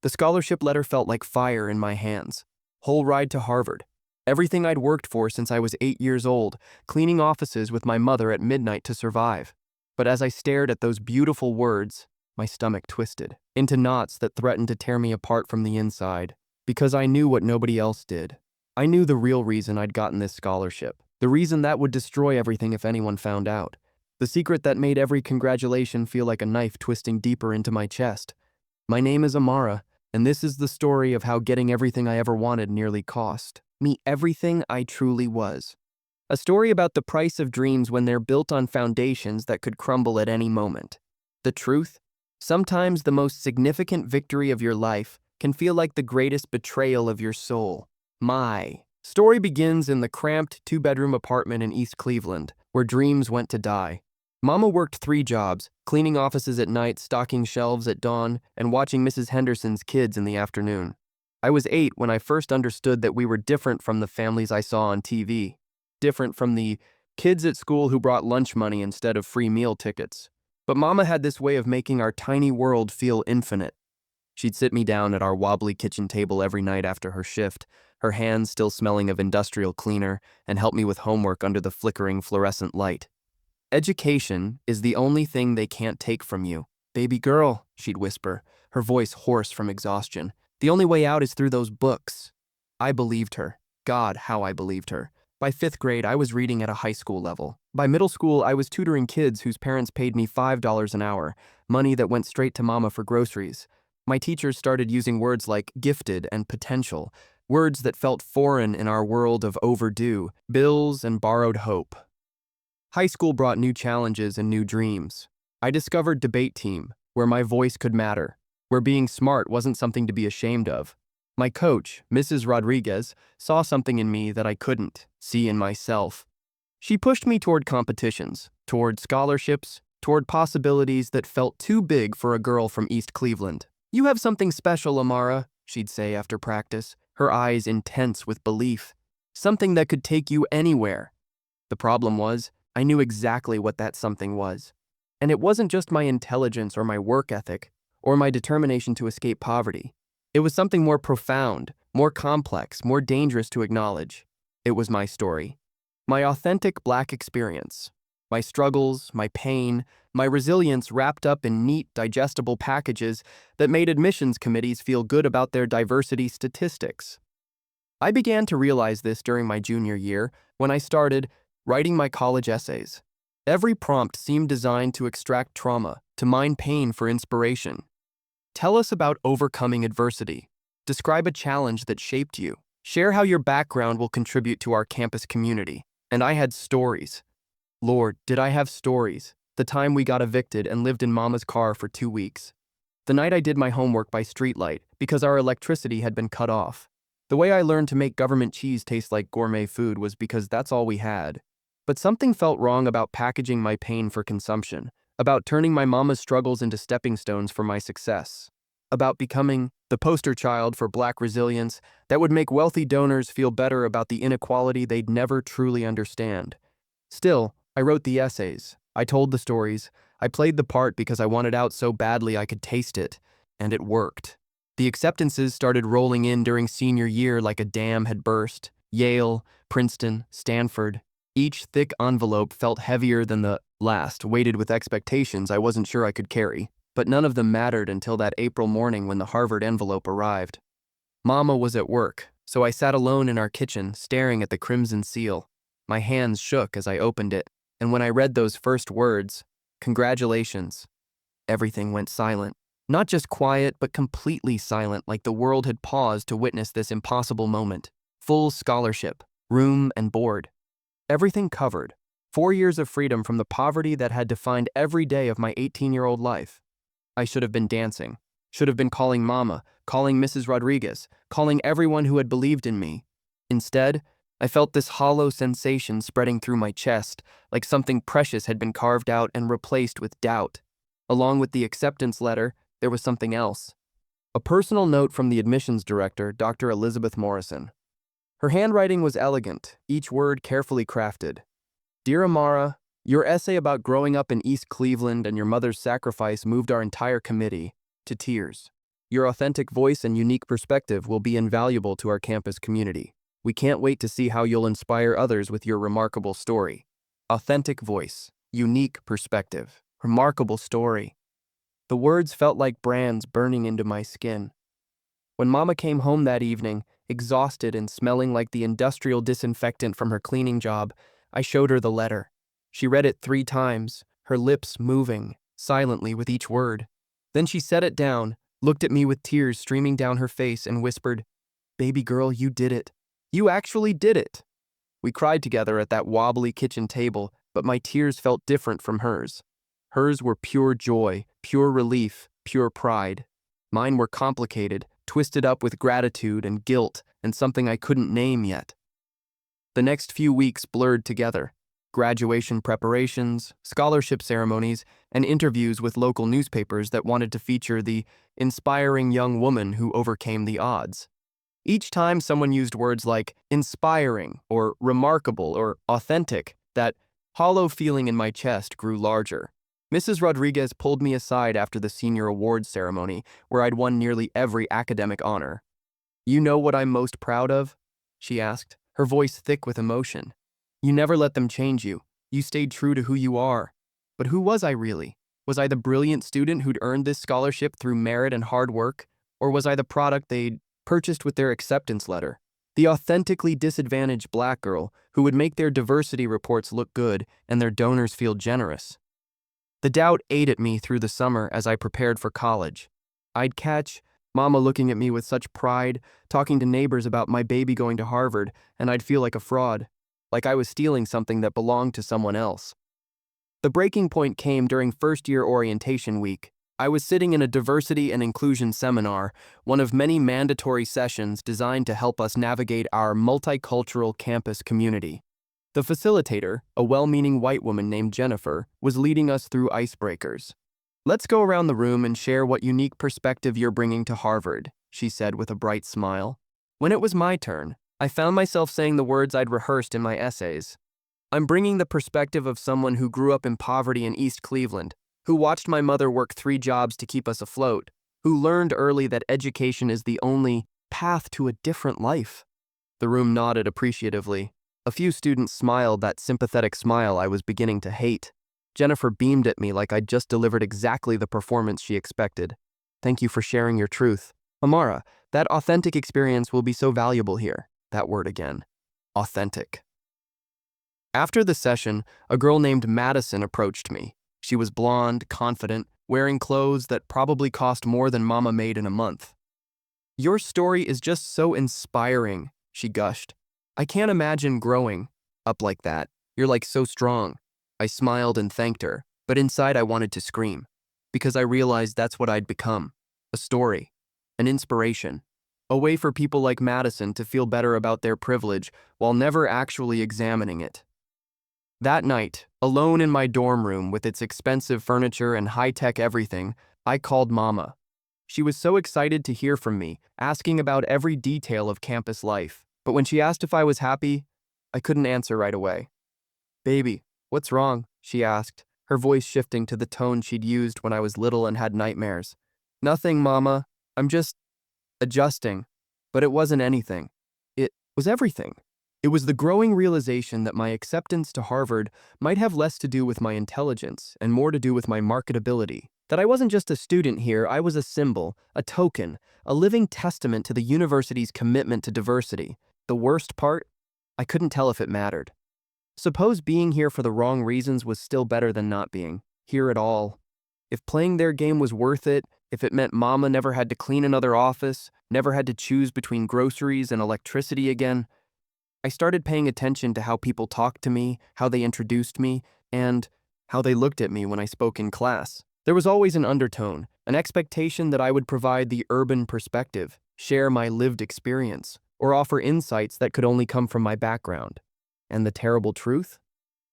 The scholarship letter felt like fire in my hands. Whole ride to Harvard. Everything I'd worked for since I was 8 years old, cleaning offices with my mother at midnight to survive. But as I stared at those beautiful words, my stomach twisted into knots that threatened to tear me apart from the inside. Because I knew what nobody else did. I knew the real reason I'd gotten this scholarship. The reason that would destroy everything if anyone found out. The secret that made every congratulation feel like a knife twisting deeper into my chest. My name is Amara, and this is the story of how getting everything I ever wanted nearly cost me everything I truly was. A story about the price of dreams when they're built on foundations that could crumble at any moment. The truth? Sometimes the most significant victory of your life can feel like the greatest betrayal of your soul. My story begins in the cramped two-bedroom apartment in East Cleveland, where dreams went to die. Mama worked 3 jobs, cleaning offices at night, stocking shelves at dawn, and watching Mrs. Henderson's kids in the afternoon. I was 8 when I first understood that we were different from the families I saw on TV. Different from the kids at school who brought lunch money instead of free meal tickets. But Mama had this way of making our tiny world feel infinite. She'd sit me down at our wobbly kitchen table every night after her shift, her hands still smelling of industrial cleaner, and help me with homework under the flickering fluorescent light. Education is the only thing they can't take from you. Baby girl, she'd whisper, her voice hoarse from exhaustion. The only way out is through those books. I believed her. God, how I believed her. By 5th grade, I was reading at a high school level. By middle school, I was tutoring kids whose parents paid me $5 an hour, money that went straight to Mama for groceries. My teachers started using words like gifted and potential, words that felt foreign in our world of overdue, bills, and borrowed hope. High school brought new challenges and new dreams. I discovered debate team, where my voice could matter, where being smart wasn't something to be ashamed of. My coach, Mrs. Rodriguez, saw something in me that I couldn't see in myself. She pushed me toward competitions, toward scholarships, toward possibilities that felt too big for a girl from East Cleveland. "You have something special, Amara," she'd say after practice, her eyes intense with belief. "Something that could take you anywhere." The problem was, I knew exactly what that something was. And it wasn't just my intelligence or my work ethic, or my determination to escape poverty. It was something more profound, more complex, more dangerous to acknowledge. It was my story. My authentic Black experience. My struggles, my pain, my resilience wrapped up in neat, digestible packages that made admissions committees feel good about their diversity statistics. I began to realize this during my junior year when I started writing my college essays. Every prompt seemed designed to extract trauma, to mine pain for inspiration. Tell us about overcoming adversity. Describe a challenge that shaped you. Share how your background will contribute to our campus community. And I had stories. Lord, did I have stories. The time we got evicted and lived in Mama's car for 2 weeks. The night I did my homework by streetlight because our electricity had been cut off. The way I learned to make government cheese taste like gourmet food was because that's all we had. But something felt wrong about packaging my pain for consumption, about turning my mama's struggles into stepping stones for my success, about becoming the poster child for Black resilience that would make wealthy donors feel better about the inequality they'd never truly understand. Still, I wrote the essays, I told the stories, I played the part because I wanted out so badly I could taste it, and it worked. The acceptances started rolling in during senior year like a dam had burst. Yale, Princeton, Stanford. Each thick envelope felt heavier than the last, weighted with expectations I wasn't sure I could carry. But none of them mattered until that April morning when the Harvard envelope arrived. Mama was at work, so I sat alone in our kitchen, staring at the crimson seal. My hands shook as I opened it, and when I read those first words, "Congratulations," everything went silent. Not just quiet, but completely silent, like the world had paused to witness this impossible moment. Full scholarship, room and board. Everything covered. 4 years of freedom from the poverty that had defined every day of my 18-year-old life. I should have been dancing. Should have been calling Mama, calling Mrs. Rodriguez, calling everyone who had believed in me. Instead, I felt this hollow sensation spreading through my chest, like something precious had been carved out and replaced with doubt. Along with the acceptance letter, there was something else. A personal note from the admissions director, Dr. Elizabeth Morrison. Her handwriting was elegant, each word carefully crafted. "Dear Amara, your essay about growing up in East Cleveland and your mother's sacrifice moved our entire committee to tears. Your authentic voice and unique perspective will be invaluable to our campus community. We can't wait to see how you'll inspire others with your remarkable story. Authentic voice, unique perspective, remarkable story. The words felt like brands burning into my skin. When Mama came home that evening, exhausted and smelling like the industrial disinfectant from her cleaning job, I showed her the letter. She read it 3 times, her lips moving, silently with each word. Then she set it down, looked at me with tears streaming down her face, and whispered, "Baby girl, you did it. You actually did it." We cried together at that wobbly kitchen table, but my tears felt different from hers. Hers were pure joy, pure relief, pure pride. Mine were complicated, twisted up with gratitude and guilt and something I couldn't name yet. The next few weeks blurred together. Graduation preparations, scholarship ceremonies, and interviews with local newspapers that wanted to feature the inspiring young woman who overcame the odds. Each time someone used words like inspiring or remarkable or authentic, that hollow feeling in my chest grew larger. Mrs. Rodriguez pulled me aside after the senior awards ceremony, where I'd won nearly every academic honor. "You know what I'm most proud of?" she asked, her voice thick with emotion. "You never let them change you. You stayed true to who you are." But who was I really? Was I the brilliant student who'd earned this scholarship through merit and hard work? Or was I the product they'd purchased with their acceptance letter? The authentically disadvantaged black girl who would make their diversity reports look good and their donors feel generous. The doubt ate at me through the summer as I prepared for college. I'd catch Mama looking at me with such pride, talking to neighbors about my baby going to Harvard, and I'd feel like a fraud, like I was stealing something that belonged to someone else. The breaking point came during first-year orientation week. I was sitting in a diversity and inclusion seminar, one of many mandatory sessions designed to help us navigate our multicultural campus community. The facilitator, a well-meaning white woman named Jennifer, was leading us through icebreakers. "Let's go around the room and share what unique perspective you're bringing to Harvard," she said with a bright smile. When it was my turn, I found myself saying the words I'd rehearsed in my essays. "I'm bringing the perspective of someone who grew up in poverty in East Cleveland, who watched my mother work 3 jobs to keep us afloat, who learned early that education is the only path to a different life." The room nodded appreciatively. A few students smiled, that sympathetic smile I was beginning to hate. Jennifer beamed at me like I'd just delivered exactly the performance she expected. "Thank you for sharing your truth. Amara, that authentic experience will be so valuable here." That word again. Authentic. After the session, a girl named Madison approached me. She was blonde, confident, wearing clothes that probably cost more than Mama made in a month. "Your story is just so inspiring," she gushed. "I can't imagine growing up like that. You're like so strong." I smiled and thanked her, but inside I wanted to scream, because I realized that's what I'd become. A story, an inspiration, a way for people like Madison to feel better about their privilege while never actually examining it. That night, alone in my dorm room with its expensive furniture and high-tech everything, I called Mama. She was so excited to hear from me, asking about every detail of campus life. But when she asked if I was happy, I couldn't answer right away. "Baby, what's wrong?" she asked, her voice shifting to the tone she'd used when I was little and had nightmares. "Nothing, Mama. I'm just adjusting." But it wasn't anything. It was everything. It was the growing realization that my acceptance to Harvard might have less to do with my intelligence and more to do with my marketability. That I wasn't just a student here, I was a symbol, a token, a living testament to the university's commitment to diversity. The worst part? I couldn't tell if it mattered. Suppose being here for the wrong reasons was still better than not being here at all. If playing their game was worth it, if it meant Mama never had to clean another office, never had to choose between groceries and electricity again, I started paying attention to how people talked to me, how they introduced me, and how they looked at me when I spoke in class. There was always an undertone, an expectation that I would provide the urban perspective, share my lived experience, or offer insights that could only come from my background. And the terrible truth?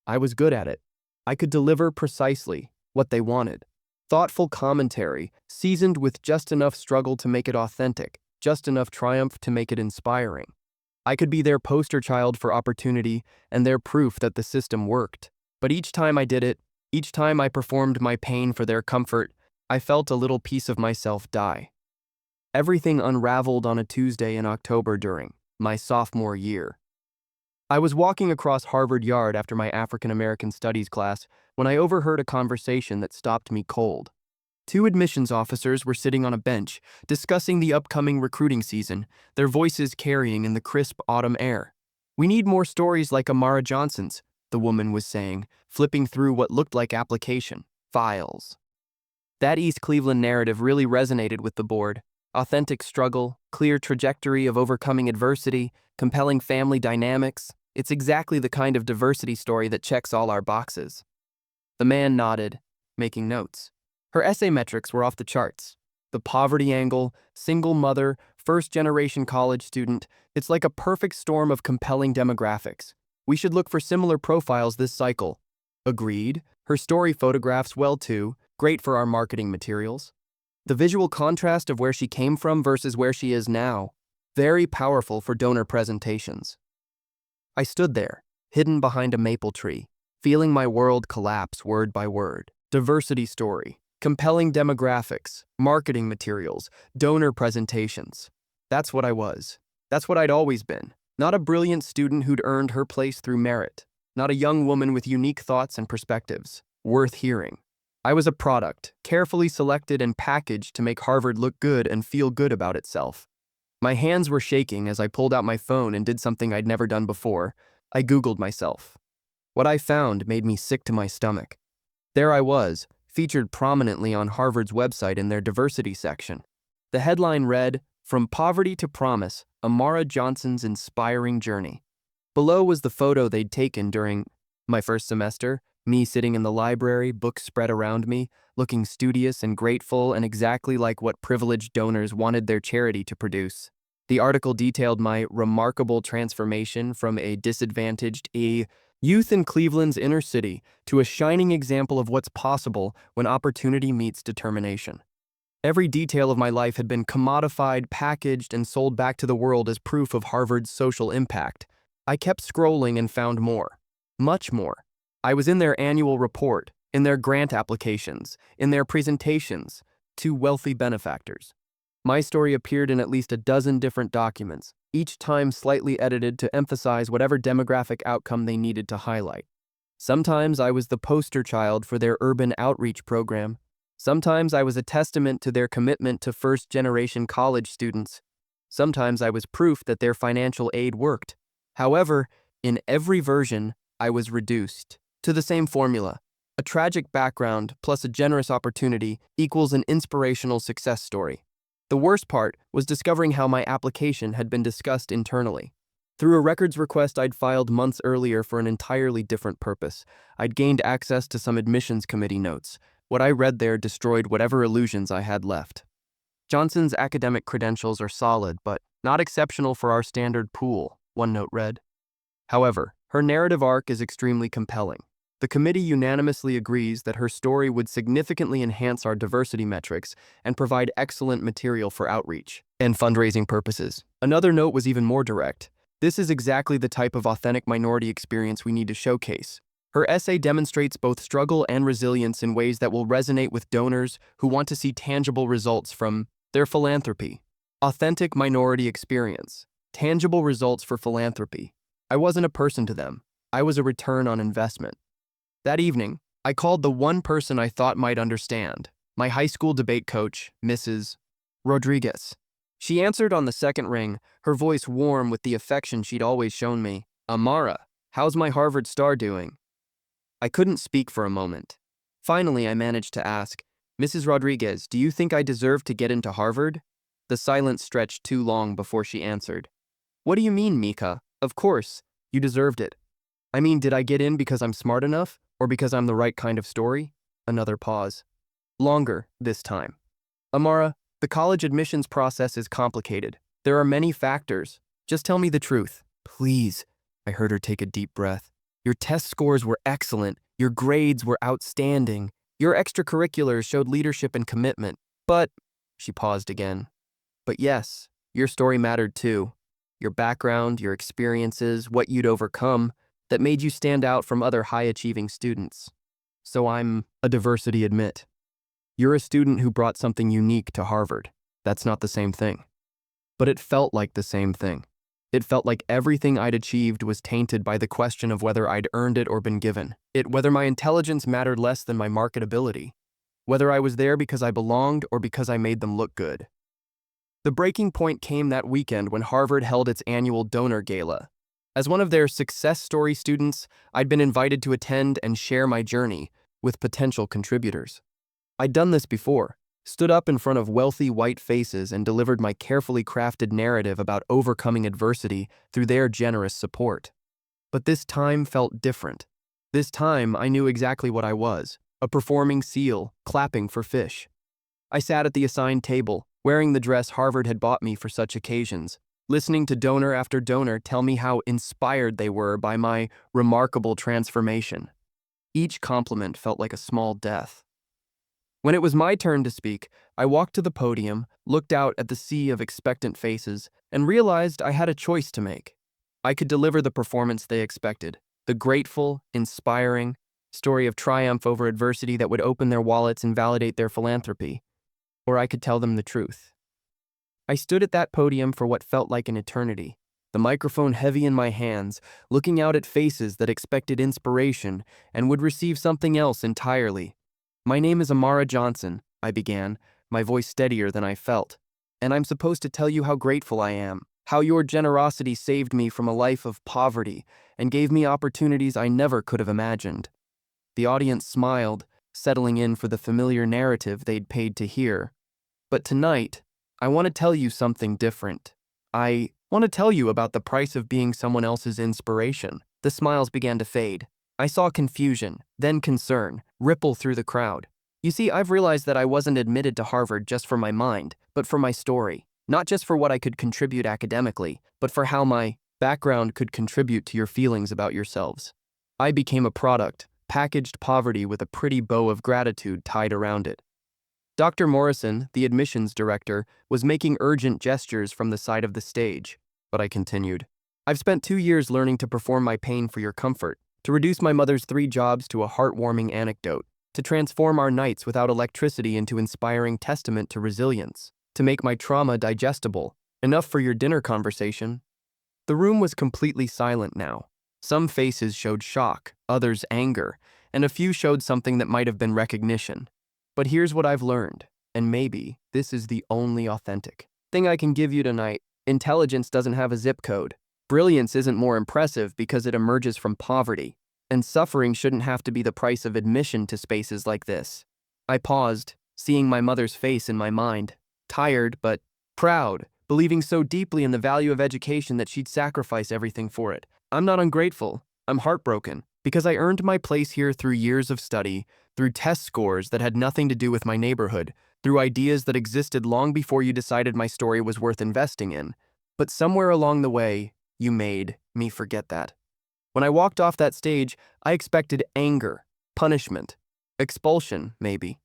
I was good at it. I could deliver precisely what they wanted. Thoughtful commentary, seasoned with just enough struggle to make it authentic, just enough triumph to make it inspiring. I could be their poster child for opportunity and their proof that the system worked. But each time I did it, each time I performed my pain for their comfort, I felt a little piece of myself die. Everything unraveled on a Tuesday in October during my sophomore year. I was walking across Harvard Yard after my African American Studies class when I overheard a conversation that stopped me cold. Two admissions officers were sitting on a bench, discussing the upcoming recruiting season, their voices carrying in the crisp autumn air. "We need more stories like Amara Johnson's," the woman was saying, flipping through what looked like application files. That East Cleveland narrative really resonated with the board. Authentic struggle, clear trajectory of overcoming adversity, compelling family dynamics. It's exactly the kind of diversity story that checks all our boxes. The man nodded, making notes. Her essay metrics were off the charts. The poverty angle, single mother, first-generation college student, it's like a perfect storm of compelling demographics. We should look for similar profiles this cycle. Agreed. Her story photographs well too, great for our marketing materials. The visual contrast of where she came from versus where she is now, very powerful for donor presentations. I stood there, hidden behind a maple tree, feeling my world collapse word by word. Diversity story, compelling demographics, marketing materials, donor presentations. That's what I was. That's what I'd always been. Not a brilliant student who'd earned her place through merit. Not a young woman with unique thoughts and perspectives, worth hearing. I was a product, carefully selected and packaged to make Harvard look good and feel good about itself. My hands were shaking as I pulled out my phone and did something I'd never done before. I Googled myself. What I found made me sick to my stomach. There I was, featured prominently on Harvard's website in their diversity section. The headline read, "From Poverty to Promise, Amara Johnson's Inspiring Journey." Below was the photo they'd taken during my first semester, me sitting in the library, books spread around me, looking studious and grateful and exactly like what privileged donors wanted their charity to produce. The article detailed my remarkable transformation from a disadvantaged youth in Cleveland's inner city to a shining example of what's possible when opportunity meets determination. Every detail of my life had been commodified, packaged, and sold back to the world as proof of Harvard's social impact. I kept scrolling and found more. Much more. I was in their annual report, in their grant applications, in their presentations to wealthy benefactors. My story appeared in at least a dozen different documents, each time slightly edited to emphasize whatever demographic outcome they needed to highlight. Sometimes I was the poster child for their urban outreach program. Sometimes I was a testament to their commitment to first-generation college students. Sometimes I was proof that their financial aid worked. However, in every version, I was reduced to the same formula. A tragic background plus a generous opportunity equals an inspirational success story. The worst part was discovering how my application had been discussed internally. Through a records request I'd filed months earlier for an entirely different purpose, I'd gained access to some admissions committee notes. What I read there destroyed whatever illusions I had left. Johnson's academic credentials are solid, but not exceptional for our standard pool, one note read. However, her narrative arc is extremely compelling. The committee unanimously agrees that her story would significantly enhance our diversity metrics and provide excellent material for outreach and fundraising purposes. Another note was even more direct. This is exactly the type of authentic minority experience we need to showcase. Her essay demonstrates both struggle and resilience in ways that will resonate with donors who want to see tangible results from their philanthropy. Authentic minority experience. Tangible results for philanthropy. I wasn't a person to them. I was a return on investment. That evening, I called the one person I thought might understand, my high school debate coach, Mrs. Rodriguez. She answered on the second ring, her voice warm with the affection she'd always shown me. "Amara, how's my Harvard star doing?" I couldn't speak for a moment. Finally, I managed to ask, "Mrs. Rodriguez, do you think I deserve to get into Harvard?" The silence stretched too long before she answered. "What do you mean, Mika? Of course, you deserved it. I mean, did I get in because I'm smart enough, or because I'm the right kind of story?" Another pause. Longer, this time. "Amara, the college admissions process is complicated. There are many factors. Just tell me the truth. Please." I heard her take a deep breath. "Your test scores were excellent. Your grades were outstanding. Your extracurriculars showed leadership and commitment. But," she paused again. "But yes, your story mattered too. Your background, your experiences, what you'd overcome, that made you stand out from other high-achieving students. So I'm a diversity admit. You're a student who brought something unique to Harvard. That's not the same thing. But it felt like the same thing. It felt like everything I'd achieved was tainted by the question of whether I'd earned it or been given it, whether my intelligence mattered less than my marketability, whether I was there because I belonged or because I made them look good. The breaking point came that weekend when Harvard held its annual donor gala. As one of their success story students, I'd been invited to attend and share my journey with potential contributors. I'd done this before, stood up in front of wealthy white faces and delivered my carefully crafted narrative about overcoming adversity through their generous support. But this time felt different. This time I knew exactly what I was, a performing seal, clapping for fish. I sat at the assigned table, wearing the dress Harvard had bought me for such occasions, listening to donor after donor tell me how inspired they were by my remarkable transformation. Each compliment felt like a small death. When it was my turn to speak, I walked to the podium, looked out at the sea of expectant faces, and realized I had a choice to make. I could deliver the performance they expected, the grateful, inspiring story of triumph over adversity that would open their wallets and validate their philanthropy, or I could tell them the truth. I stood at that podium for what felt like an eternity, the microphone heavy in my hands, looking out at faces that expected inspiration and would receive something else entirely. "My name is Amara Johnson," I began, my voice steadier than I felt, "and I'm supposed to tell you how grateful I am, how your generosity saved me from a life of poverty and gave me opportunities I never could have imagined." The audience smiled, settling in for the familiar narrative they'd paid to hear. But tonight, I want to tell you something different. I want to tell you about the price of being someone else's inspiration. The smiles began to fade. I saw confusion, then concern, ripple through the crowd. You see, I've realized that I wasn't admitted to Harvard just for my mind, but for my story. Not just for what I could contribute academically, but for how my background could contribute to your feelings about yourselves. I became a product, packaged poverty with a pretty bow of gratitude tied around it. Dr. Morrison, the admissions director, was making urgent gestures from the side of the stage, but I continued. "I've spent 2 years learning to perform my pain for your comfort, to reduce my mother's 3 jobs to a heartwarming anecdote, to transform our nights without electricity into inspiring testament to resilience, to make my trauma digestible, enough for your dinner conversation." The room was completely silent now. Some faces showed shock, others anger, and a few showed something that might have been recognition. But here's what I've learned, and maybe this is the only authentic thing I can give you tonight. Intelligence doesn't have a zip code. Brilliance isn't more impressive because it emerges from poverty, and suffering shouldn't have to be the price of admission to spaces like this. I paused, seeing my mother's face in my mind, tired but proud, believing so deeply in the value of education that she'd sacrifice everything for it. I'm not ungrateful. I'm heartbroken, because I earned my place here through years of study, through test scores that had nothing to do with my neighborhood, through ideas that existed long before you decided my story was worth investing in. But somewhere along the way, you made me forget that. When I walked off that stage, I expected anger, punishment, expulsion, maybe.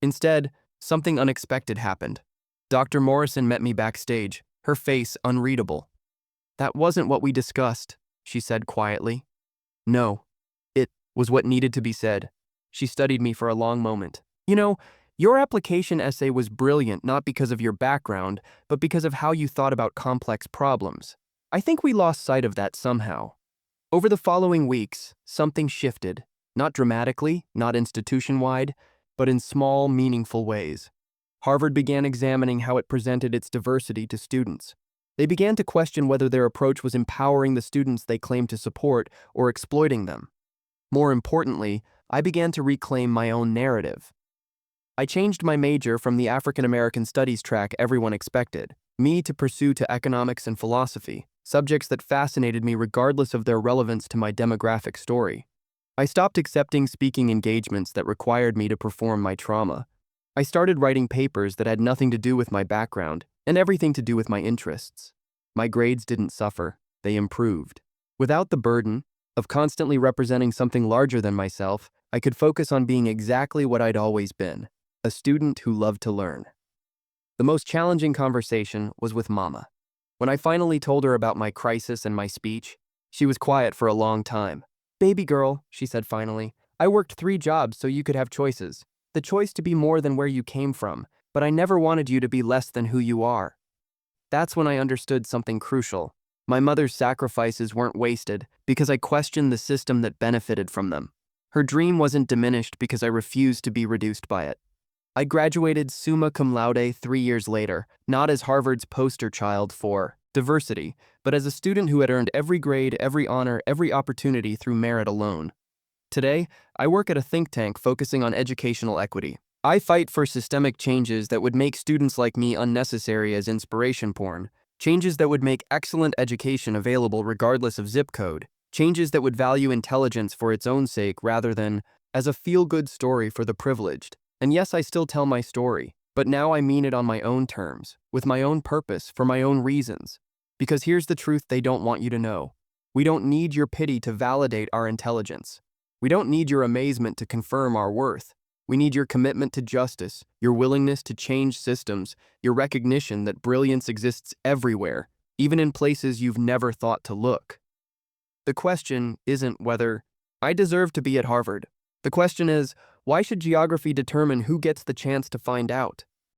Instead, something unexpected happened. Dr. Morrison met me backstage, her face unreadable. "That wasn't what we discussed," she said quietly. "No, it was what needed to be said." She studied me for a long moment. "You know, your application essay was brilliant not because of your background, but because of how you thought about complex problems. I think we lost sight of that somehow." Over the following weeks, something shifted, not dramatically, not institution-wide, but in small, meaningful ways. Harvard began examining how it presented its diversity to students. They began to question whether their approach was empowering the students they claimed to support or exploiting them. More importantly, I began to reclaim my own narrative. I changed my major from the African American Studies track everyone expected me to pursue to economics and philosophy, subjects that fascinated me regardless of their relevance to my demographic story. I stopped accepting speaking engagements that required me to perform my trauma. I started writing papers that had nothing to do with my background and everything to do with my interests. My grades didn't suffer, they improved. Without the burden of constantly representing something larger than myself, I could focus on being exactly what I'd always been, a student who loved to learn. The most challenging conversation was with Mama. When I finally told her about my crisis and my speech, she was quiet for a long time. "Baby girl," she said finally, "I worked 3 jobs so you could have choices. The choice to be more than where you came from, but I never wanted you to be less than who you are. That's when I understood something crucial. My mother's sacrifices weren't wasted because I questioned the system that benefited from them. Her dream wasn't diminished because I refused to be reduced by it. I graduated summa cum laude 3 years later, not as Harvard's poster child for diversity, but as a student who had earned every grade, every honor, every opportunity through merit alone. Today, I work at a think tank focusing on educational equity. I fight for systemic changes that would make students like me unnecessary as inspiration porn, changes that would make excellent education available regardless of zip code, changes that would value intelligence for its own sake rather than as a feel-good story for the privileged. And yes, I still tell my story, but now I mean it on my own terms, with my own purpose, for my own reasons. Because here's the truth they don't want you to know. We don't need your pity to validate our intelligence. We don't need your amazement to confirm our worth. We need your commitment to justice, your willingness to change systems, your recognition that brilliance exists everywhere, even in places you've never thought to look. The question isn't whether I deserve to be at Harvard. The question is, why should geography determine who gets the chance to find out?